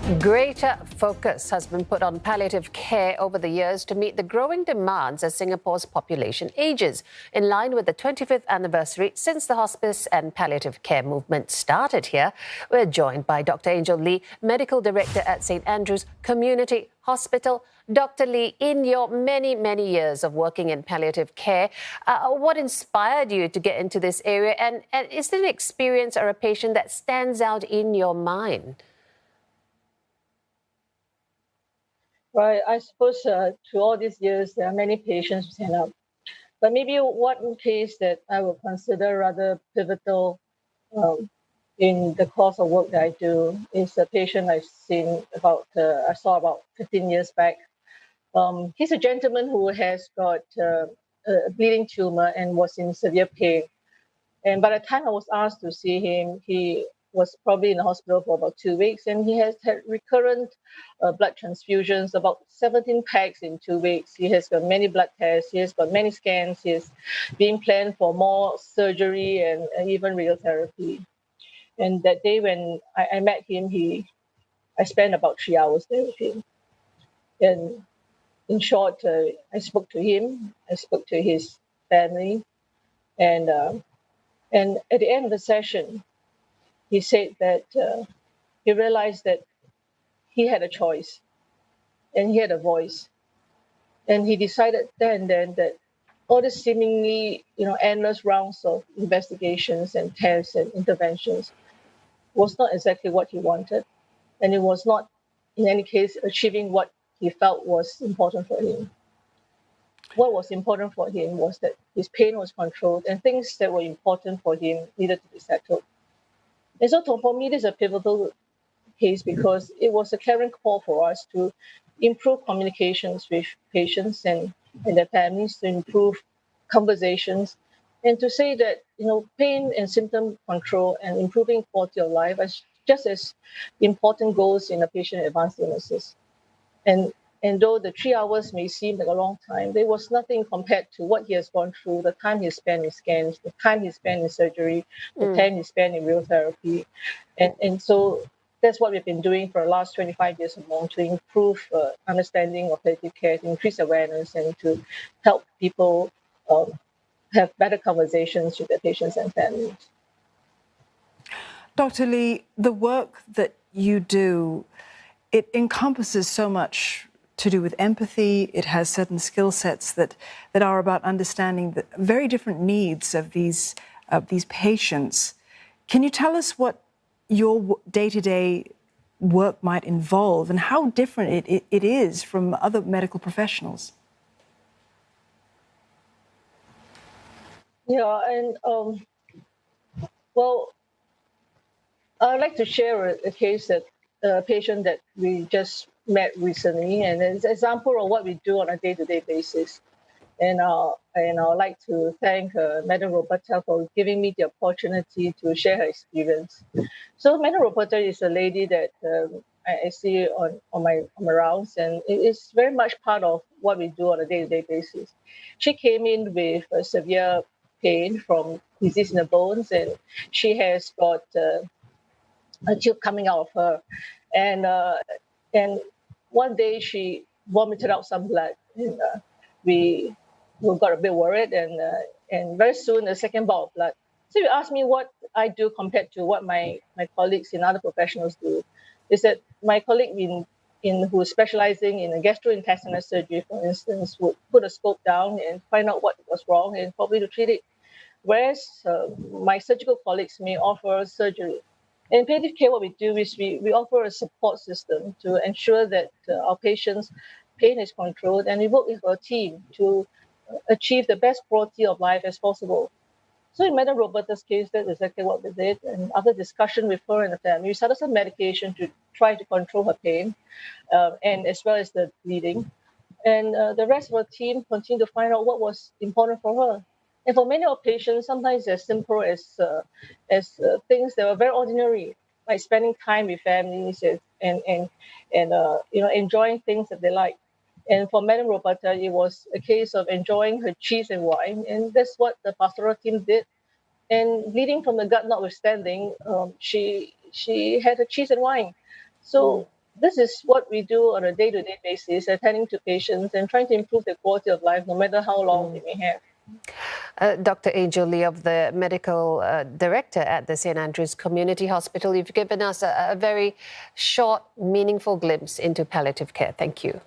Greater focus has been put on palliative care over the years to meet the growing demands as Singapore's population ages. In line with the 25th anniversary since the hospice and palliative care movement started here, we're joined by Dr. Angel Lee, Medical Director at St. Andrew's Community Hospital. Dr. Lee, in your many, many years of working in palliative care, what inspired you to get into this area? And is there an experience or a patient that stands out in your mind? Right. I suppose through all these years, there are many patients who stand up. But maybe one case that I would consider rather pivotal in the course of work that I do is a patient I saw about 15 years back. He's a gentleman who has got a bleeding tumor and was in severe pain. And by the time I was asked to see him, he was probably in the hospital for about 2 weeks, and he has had recurrent blood transfusions, about 17 packs in 2 weeks. He has got many blood tests, he has got many scans, he is being planned for more surgery and even radiotherapy. And that day when I met him, I spent about 3 hours there with him. And in short, I spoke to him, I spoke to his family, and and at the end of the session, he said that he realized that he had a choice and he had a voice. And he decided then that all the seemingly, endless rounds of investigations and tests and interventions was not exactly what he wanted. And it was not, in any case, achieving what he felt was important for him. What was important for him was that his pain was controlled and things that were important for him needed to be settled. And so for me, this is a pivotal case because it was a clarion call for us to improve communications with patients and their families, to improve conversations, and to say that pain and symptom control and improving quality of life are just as important goals in a patient advanced illnesses. And though the 3 hours may seem like a long time, there was nothing compared to what he has gone through, the time he spent in scans, the time he spent in surgery, the time he spent in radiotherapy. And so that's what we've been doing for the last 25 years or more, to improve understanding of palliative care, to increase awareness, and to help people have better conversations with their patients and families. Dr. Lee, the work that you do, it encompasses so much to do with empathy. It has certain skill sets that are about understanding the very different needs of these patients. Can you tell us what your day-to-day work might involve and how different it is from other medical professionals? Yeah, and well, I'd like to share a case that a patient that we just met recently, and it's an example of what we do on a day-to-day basis. And I'd like to thank Madam Roberta for giving me the opportunity to share her experience. So Madam Roberta is a lady that I see on my rounds, and it is very much part of what we do on a day-to-day basis. She came in with a severe pain from disease in the bones, and she has got a tube coming out of her, and one day she vomited out some blood, and we got a bit worried, and very soon a second bout of blood. So you asked me what I do compared to what my colleagues in other professionals do. Is that my colleague in who is specializing in gastrointestinal surgery, for instance, would put a scope down and find out what was wrong and probably to treat it. Whereas my surgical colleagues may offer surgery. In palliative care, what we do is we offer a support system to ensure that our patients' pain is controlled, and we work with our team to achieve the best quality of life as possible. So in Madam Roberta's case, that's exactly what we did. And after discussion with her and the family, we started some medication to try to control her pain, and as well as the bleeding. And the rest of our team continued to find out what was important for her. And for many of our patients, sometimes as simple as things that were very ordinary, like spending time with families and enjoying things that they like. And for Madam Roberta, it was a case of enjoying her cheese and wine, and that's what the pastoral team did. And bleeding from the gut notwithstanding, she had her cheese and wine. So this is what we do on a day-to-day basis, attending to patients and trying to improve their quality of life, no matter how long they may have. Dr. Angel Lee, of the Medical Director at the St. Andrews Community Hospital, you've given us a very short, meaningful glimpse into palliative care. Thank you.